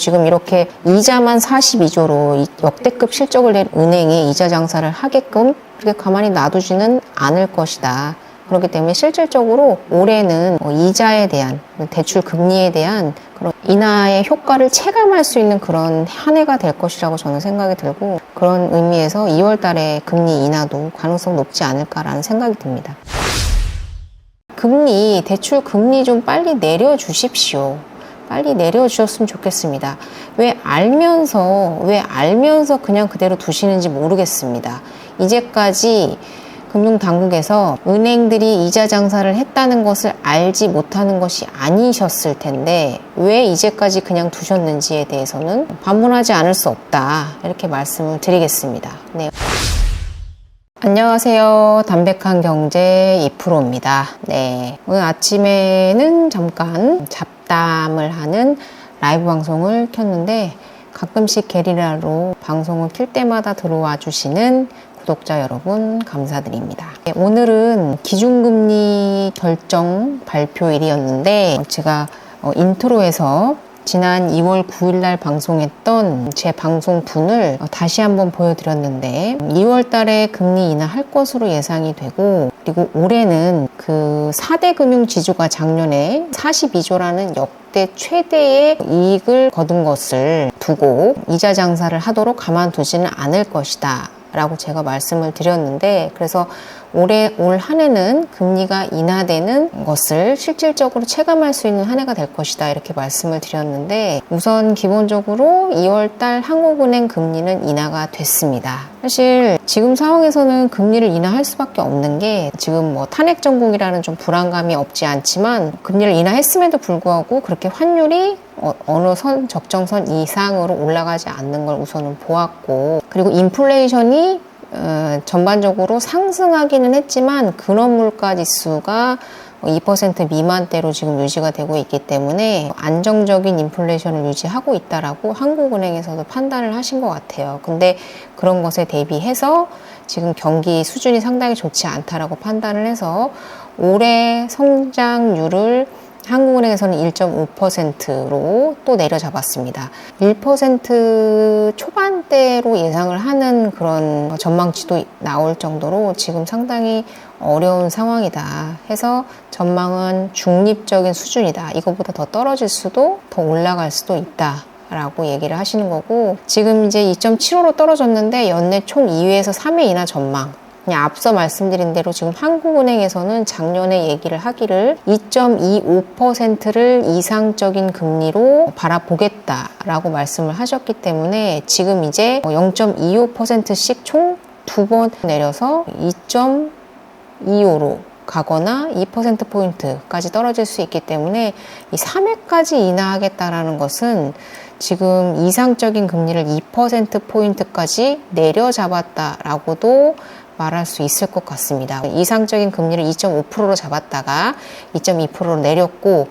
지금 이렇게 이자만 42조로 역대급 실적을 낸 은행이 이자 장사를 하게끔 그렇게 가만히 놔두지는 않을 것이다. 그렇기 때문에 실질적으로 올해는 이자에 대한, 대출 금리에 대한 그런 인하의 효과를 체감할 수 있는 그런 한 해가 될 것이라고 저는 생각이 들고, 그런 의미에서 2월 달에 금리 인하도 가능성 높지 않을까라는 생각이 듭니다. 금리, 대출 금리 좀 빨리 내려주십시오. 빨리 내려주셨으면 좋겠습니다. 왜 알면서 그냥 그대로 두시는지 모르겠습니다. 이제까지 금융당국에서 은행들이 이자 장사를 했다는 것을 알지 못하는 것이 아니셨을 텐데 왜 이제까지 그냥 두셨는지에 대해서는 반문하지 않을 수 없다, 이렇게 말씀을 드리겠습니다. 네. 안녕하세요. 담백한 경제 2%입니다. 네. 오늘 아침에는 잠깐 잡담을 하는 라이브 방송을 켰는데 가끔씩 게리라로 방송을 킬 때마다 들어와 주시는 구독자 여러분 감사드립니다. 오늘은 기준금리 결정 발표일이었는데 제가 인트로에서 지난 2월 9일 날 방송했던 제 방송분을 다시 한번 보여드렸는데 2월 달에 금리 인하할 것으로 예상이 되고, 그리고 올해는 그 4대 금융지주가 작년에 42조라는 역대 최대의 이익을 거둔 것을 두고 이자 장사를 하도록 가만두지는 않을 것이다 라고 제가 말씀을 드렸는데, 그래서 올 한 해는 금리가 인하되는 것을 실질적으로 체감할 수 있는 한 해가 될 것이다, 이렇게 말씀을 드렸는데, 우선 기본적으로 2월달 한국은행 금리는 인하가 됐습니다. 사실 지금 상황에서는 금리를 인하할 수밖에 없는 게, 지금 뭐 탄핵 정국이라는 좀 불안감이 없지 않지만 금리를 인하했음에도 불구하고 그렇게 환율이 어느 적정선 이상으로 올라가지 않는 걸 우선은 보았고, 그리고 인플레이션이 전반적으로 상승하기는 했지만 근원물가 지수가 2% 미만대로 지금 유지가 되고 있기 때문에 안정적인 인플레이션을 유지하고 있다라고 한국은행에서도 판단을 하신 것 같아요. 근데 그런 것에 대비해서 지금 경기 수준이 상당히 좋지 않다라고 판단을 해서 올해 성장률을 한국은행에서는 1.5%로 또 내려잡았습니다. 1% 초반대로 예상을 하는 그런 전망치도 나올 정도로 지금 상당히 어려운 상황이다 해서 전망은 중립적인 수준이다. 이거보다 더 떨어질 수도 더 올라갈 수도 있다 라고 얘기를 하시는 거고, 지금 이제 2.75로 떨어졌는데 연내 총 2회에서 3회 인하 전망, 그냥 앞서 말씀드린 대로 지금 한국은행에서는 작년에 얘기를 하기를 2.25%를 이상적인 금리로 바라보겠다라고 말씀을 하셨기 때문에 지금 이제 0.25%씩 총 2번 내려서 2.25로 가거나 2%포인트까지 떨어질 수 있기 때문에 이 3회까지 인하하겠다라는 것은 지금 이상적인 금리를 2%포인트까지 내려잡았다라고도 말할 수 있을 것 같습니다. 이상적인 금리를 2.5%로 잡았다가 2.2%로 내렸고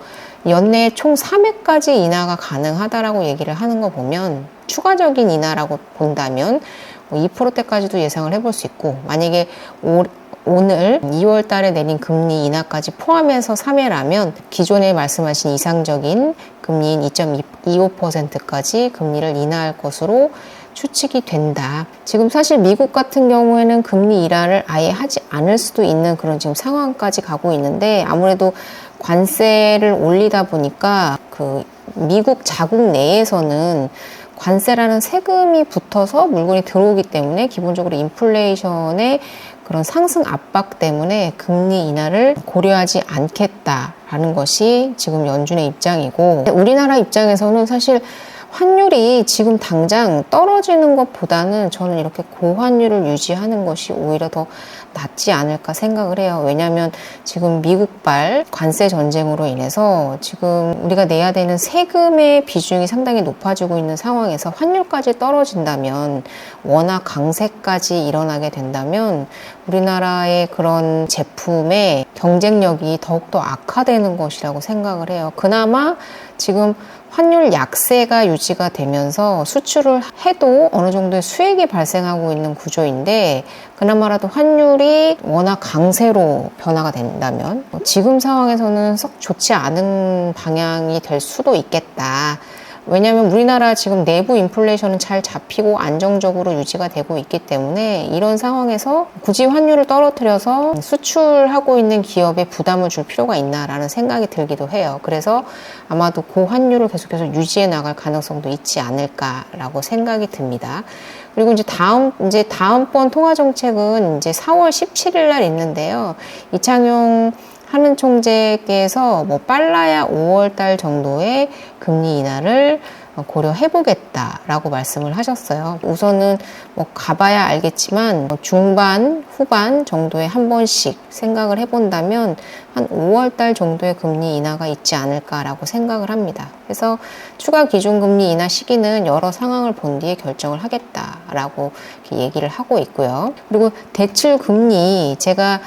연내에 총 3회까지 인하가 가능하다라고 얘기를 하는 거 보면 추가적인 인하라고 본다면 2%대까지도 예상을 해볼 수 있고, 만약에 오늘 2월 달에 내린 금리 인하까지 포함해서 3회라면 기존에 말씀하신 이상적인 금리인 2.25%까지 금리를 인하할 것으로 추측이 된다. 지금 사실 미국 같은 경우에는 금리 인하를 아예 하지 않을 수도 있는 그런 지금 상황까지 가고 있는데, 아무래도 관세를 올리다 보니까 그 미국 자국 내에서는 관세라는 세금이 붙어서 물건이 들어오기 때문에 기본적으로 인플레이션의 그런 상승 압박 때문에 금리 인하를 고려하지 않겠다라는 것이 지금 연준의 입장이고, 우리나라 입장에서는 사실 환율이 지금 당장 떨어지는 것보다는 저는 이렇게 고환율을 유지하는 것이 오히려 더 낫지 않을까 생각을 해요. 왜냐하면 지금 미국발 관세 전쟁으로 인해서 지금 우리가 내야 되는 세금의 비중이 상당히 높아지고 있는 상황에서 환율까지 떨어진다면, 워낙 강세까지 일어나게 된다면 우리나라의 그런 제품의 경쟁력이 더욱더 악화되는 것이라고 생각을 해요. 그나마 지금 환율 약세가 유지가 되면서 수출을 해도 어느 정도의 수익이 발생하고 있는 구조인데, 그나마라도 환율이 워낙 강세로 변화가 된다면 지금 상황에서는 썩 좋지 않은 방향이 될 수도 있겠다 왜냐하면 우리나라 지금 내부 인플레이션은 잘 잡히고 안정적으로 유지가 되고 있기 때문에 이런 상황에서 굳이 환율을 떨어뜨려서 수출하고 있는 기업에 부담을 줄 필요가 있나라는 생각이 들기도 해요. 그래서 아마도 고환율을 계속해서 유지해 나갈 가능성도 있지 않을까라고 생각이 듭니다. 그리고 이제 다음번 통화 정책은 이제 4월 17일 날 있는데요. 이창용 하는 총재께서 뭐 빨라야 5월 달 정도의 금리 인하를 고려해보겠다라고 말씀을 하셨어요. 우선은 뭐 가봐야 알겠지만 중반, 후반 정도에 한 번씩 생각을 해본다면 한 5월 달 정도의 금리 인하가 있지 않을까라고 생각을 합니다. 그래서 추가 기준금리 인하 시기는 여러 상황을 본 뒤에 결정을 하겠다라고 이렇게 얘기를 하고 있고요. 그리고 대출 금리 제가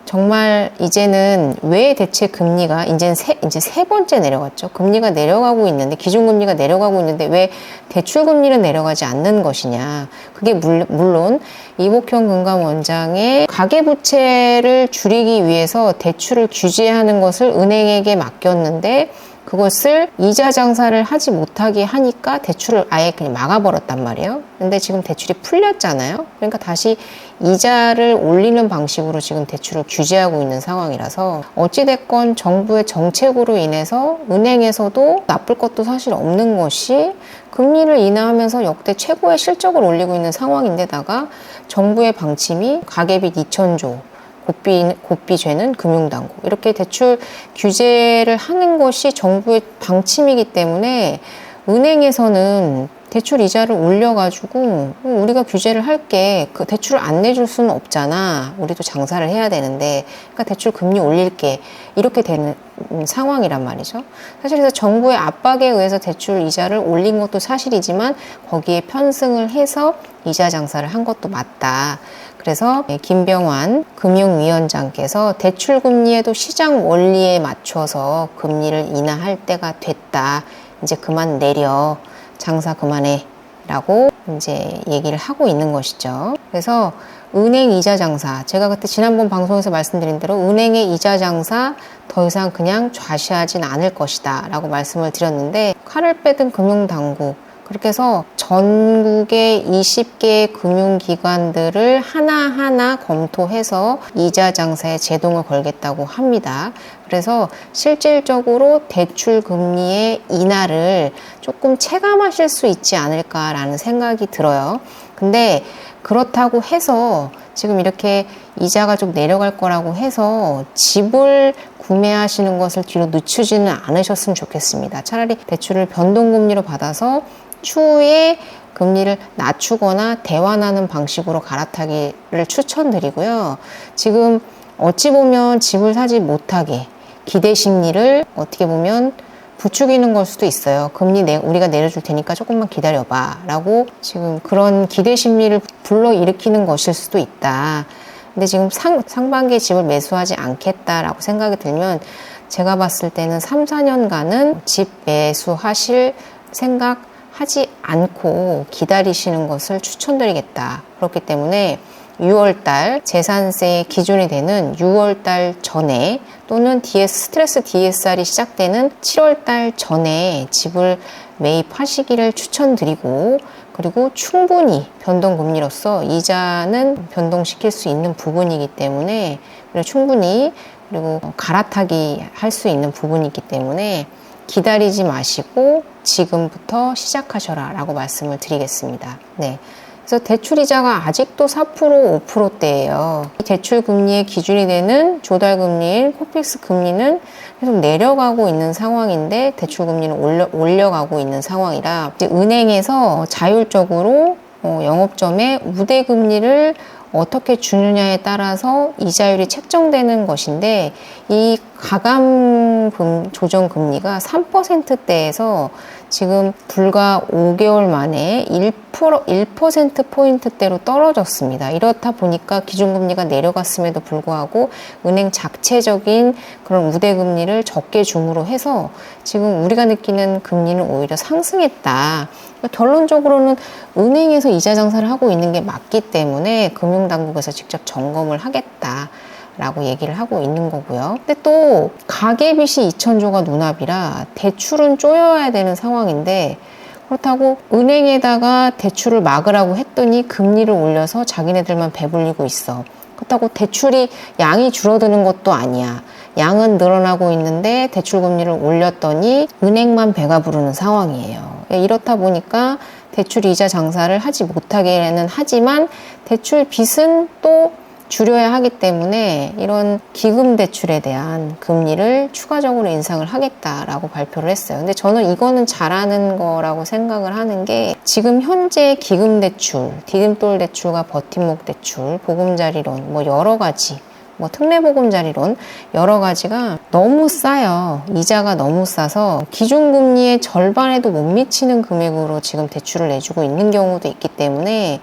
정말 이제는 왜 대체 금리가 이제 세 번째 내려갔죠. 금리가 내려가고 있는데 기준금리가 내려가고 있는데 왜 대출금리는 내려가지 않는 것이냐. 그게 물론 이복형 금감원장의 가계부채를 줄이기 위해서 대출을 규제하는 것을 은행에게 맡겼는데 그것을 이자 장사를 하지 못하게 하니까 대출을 아예 그냥 막아버렸단 말이에요. 근데 지금 대출이 풀렸잖아요. 그러니까 다시 이자를 올리는 방식으로 지금 대출을 규제하고 있는 상황이라서 어찌됐건 정부의 정책으로 인해서 은행에서도 나쁠 것도 사실 없는 것이 금리를 인하하면서 역대 최고의 실적을 올리고 있는 상황인데다가 정부의 방침이 가계빚 2,000조 곱비 죄는 금융당국 이렇게 대출 규제를 하는 것이 정부의 방침이기 때문에 은행에서는 대출 이자를 올려가지고 우리가 규제를 할게 그 대출을 안 내줄 수는 없잖아. 우리도 장사를 해야 되는데 그러니까 대출 금리 올릴게 이렇게 되는 상황이란 말이죠. 사실 그래서 정부의 압박에 의해서 대출 이자를 올린 것도 사실이지만 거기에 편승을 해서 이자 장사를 한 것도 맞다. 그래서 김병환 금융위원장께서 대출금리에도 시장 원리에 맞춰서 금리를 인하할 때가 됐다. 이제 그만 내려. 장사 그만해. 라고 이제 얘기를 하고 있는 것이죠. 그래서 은행 이자 장사. 제가 그때 지난번 방송에서 말씀드린 대로 은행의 이자 장사 더 이상 그냥 좌시하진 않을 것이다. 라고 말씀을 드렸는데 칼을 빼든 금융당국. 그렇게 해서 전국의 20개의 금융기관들을 하나하나 검토해서 이자 장사에 제동을 걸겠다고 합니다. 그래서 실질적으로 대출 금리의 인하를 조금 체감하실 수 있지 않을까라는 생각이 들어요. 근데 그렇다고 해서 지금 이렇게 이자가 좀 내려갈 거라고 해서 집을 구매하시는 것을 뒤로 늦추지는 않으셨으면 좋겠습니다. 차라리 대출을 변동금리로 받아서 추후에 금리를 낮추거나 대환하는 방식으로 갈아타기를 추천드리고요. 지금 어찌 보면 집을 사지 못하게 기대 심리를 어떻게 보면 부추기는 걸 수도 있어요. 금리 우리가 내려줄 테니까 조금만 기다려봐 라고 지금 그런 기대 심리를 불러일으키는 것일 수도 있다. 근데 지금 상반기에 집을 매수하지 않겠다라고 생각이 들면 제가 봤을 때는 3, 4년간은 집 매수하실 생각 하지 않고 기다리시는 것을 추천드리겠다. 그렇기 때문에 6월달 재산세 기준이 되는 6월달 전에 또는 스트레스 DSR이 시작되는 7월달 전에 집을 매입하시기를 추천드리고 그리고 충분히 변동금리로서 이자는 변동시킬 수 있는 부분이기 때문에 그리고 충분히 그리고 갈아타기 할 수 있는 부분이기 때문에 기다리지 마시고 지금부터 시작하셔라 라고 말씀을 드리겠습니다. 네. 그래서 대출이자가 아직도 4%, 5%대예요. 대출 금리의 기준이 되는 조달 금리인 코픽스 금리는 계속 내려가고 있는 상황인데 대출 금리는 올려가고 있는 상황이라 은행에서 자율적으로 영업점의 우대 금리를 어떻게 주느냐에 따라서 이자율이 책정되는 것인데 이 가감 조정 금리가 3%대에서 지금 불과 5개월 만에 1%포인트대로 떨어졌습니다. 이렇다 보니까 기준금리가 내려갔음에도 불구하고 은행 자체적인 그런 우대금리를 적게 줌으로 해서 지금 우리가 느끼는 금리는 오히려 상승했다. 결론적으로는 은행에서 이자 장사를 하고 있는 게 맞기 때문에 금융당국에서 직접 점검을 하겠다. 라고 얘기를 하고 있는 거고요. 근데 또 가계빚이 2,000조가 눈앞이라 대출은 쪼여야 되는 상황인데, 그렇다고 은행에다가 대출을 막으라고 했더니 금리를 올려서 자기네들만 배불리고 있어. 그렇다고 대출이 양이 줄어드는 것도 아니야. 양은 늘어나고 있는데 대출 금리를 올렸더니 은행만 배가 부르는 상황이에요. 이렇다 보니까 대출 이자 장사를 하지 못하게는 하지만 대출 빚은 또 줄여야 하기 때문에 이런 기금 대출에 대한 금리를 추가적으로 인상을 하겠다라고 발표를 했어요. 근데 저는 이거는 잘하는 거라고 생각을 하는 게, 지금 현재 기금 대출, 디딤돌 대출과 버팀목 대출, 보금자리론, 뭐 여러 가지, 뭐 특례보금자리론 여러 가지가 너무 싸요. 이자가 너무 싸서 기준금리의 절반에도 못 미치는 금액으로 지금 대출을 내주고 있는 경우도 있기 때문에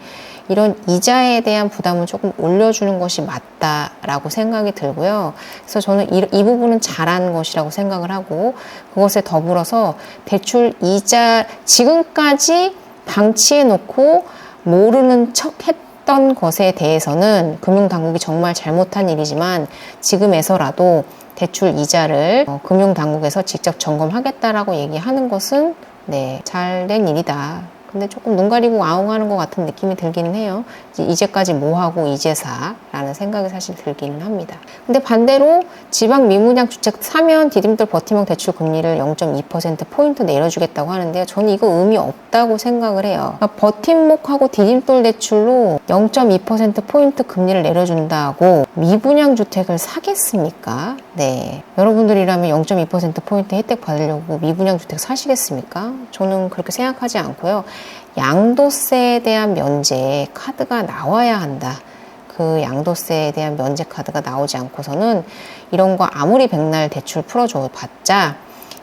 이런 이자에 대한 부담은 조금 올려주는 것이 맞다라고 생각이 들고요. 그래서 저는 이 부분은 잘한 것이라고 생각을 하고, 그것에 더불어서 대출 이자 지금까지 방치해놓고 모르는 척 했던 것에 대해서는 금융당국이 정말 잘못한 일이지만, 지금에서라도 대출 이자를 금융당국에서 직접 점검하겠다라고 얘기하는 것은 잘된 일이다. 근데 조금 눈 가리고 아웅하는 것 같은 느낌이 들기는 해요. 이제까지 뭐하고 이제사라는 생각이 사실 들기는 합니다. 근데 반대로 지방 미분양 주택 사면 디딤돌 버팀목 대출 금리를 0.2%포인트 내려주겠다고 하는데요. 저는 이거 의미 없다고 생각을 해요. 그러니까 버팀목하고 디딤돌 대출로 0.2%포인트 금리를 내려준다고 미분양 주택을 사겠습니까? 네. 여러분들이라면 0.2%포인트 혜택 받으려고 미분양 주택 사시겠습니까? 저는 그렇게 생각하지 않고요. 양도세에 대한 면제 카드가 나와야 한다. 그 양도세에 대한 면제 카드가 나오지 않고서는 이런 거 아무리 백날 대출 풀어줘 봤자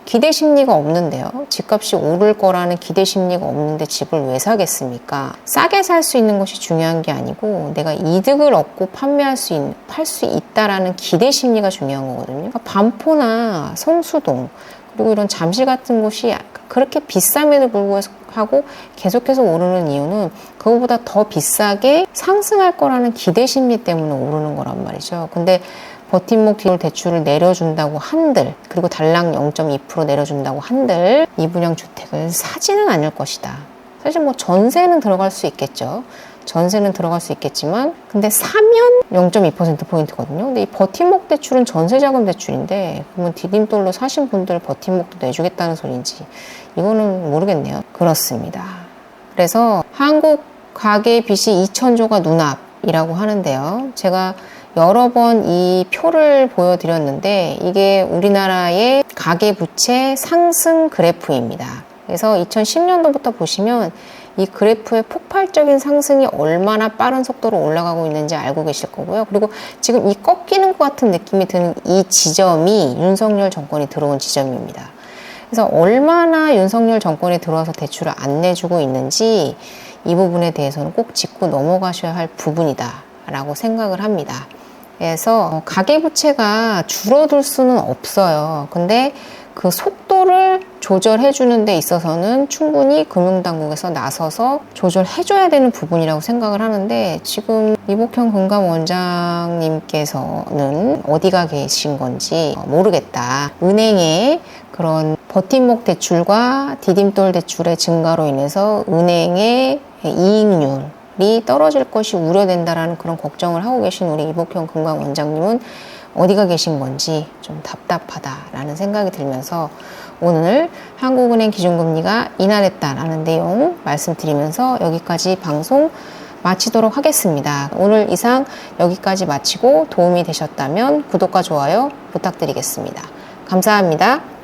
기대 심리가 없는데요. 집값이 오를 거라는 기대 심리가 없는데 집을 왜 사겠습니까? 싸게 살 수 있는 것이 중요한 게 아니고 내가 이득을 얻고 팔 수 있다라는 기대 심리가 중요한 거거든요. 그러니까 반포나 성수동 그리고 이런 잠실 같은 곳이 그렇게 비쌈에도 불구하고 계속해서 오르는 이유는 그거보다 더 비싸게 상승할 거라는 기대 심리 때문에 오르는 거란 말이죠. 근데 버팀목 디딤돌 대출을 내려준다고 한들, 그리고 달랑 0.2% 내려준다고 한들 미분양 주택을 사지는 않을 것이다. 사실 뭐 전세는 들어갈 수 있겠죠. 전세는 들어갈 수 있겠지만, 근데 사면 0.2%포인트거든요. 근데 이 버팀목 대출은 전세자금 대출인데, 그러면 디딤돌로 사신 분들 버팀목도 내주겠다는 소리인지, 이거는 모르겠네요. 그렇습니다. 그래서 한국 가계 빚이 2,000조가 눈앞이라고 하는데요. 제가 여러 번 이 표를 보여드렸는데, 이게 우리나라의 가계부채 상승 그래프입니다. 그래서 2010년도부터 보시면 이 그래프의 폭발적인 상승이 얼마나 빠른 속도로 올라가고 있는지 알고 계실 거고요. 그리고 지금 이 꺾이는 것 같은 느낌이 드는 이 지점이 윤석열 정권이 들어온 지점입니다. 그래서 얼마나 윤석열 정권이 들어와서 대출을 안 내주고 있는지 이 부분에 대해서는 꼭 짚고 넘어가셔야 할 부분이다 라고 생각을 합니다. 그래서 가계부채가 줄어들 수는 없어요. 근데 그 속도를 조절해 주는 데 있어서는 충분히 금융당국에서 나서서 조절해줘야 되는 부분이라고 생각을 하는데, 지금 이복형 금감원장님께서는 어디가 계신 건지 모르겠다. 은행의 그런 버팀목 대출과 디딤돌 대출의 증가로 인해서 은행의 이익률이 떨어질 것이 우려된다라는 그런 걱정을 하고 계신 우리 이복형 금감원장님은 어디가 계신 건지 좀 답답하다라는 생각이 들면서 오늘 한국은행 기준금리가 인하됐다라는 내용 말씀드리면서 여기까지 방송 마치도록 하겠습니다. 오늘 이상 여기까지 마치고 도움이 되셨다면 구독과 좋아요 부탁드리겠습니다. 감사합니다.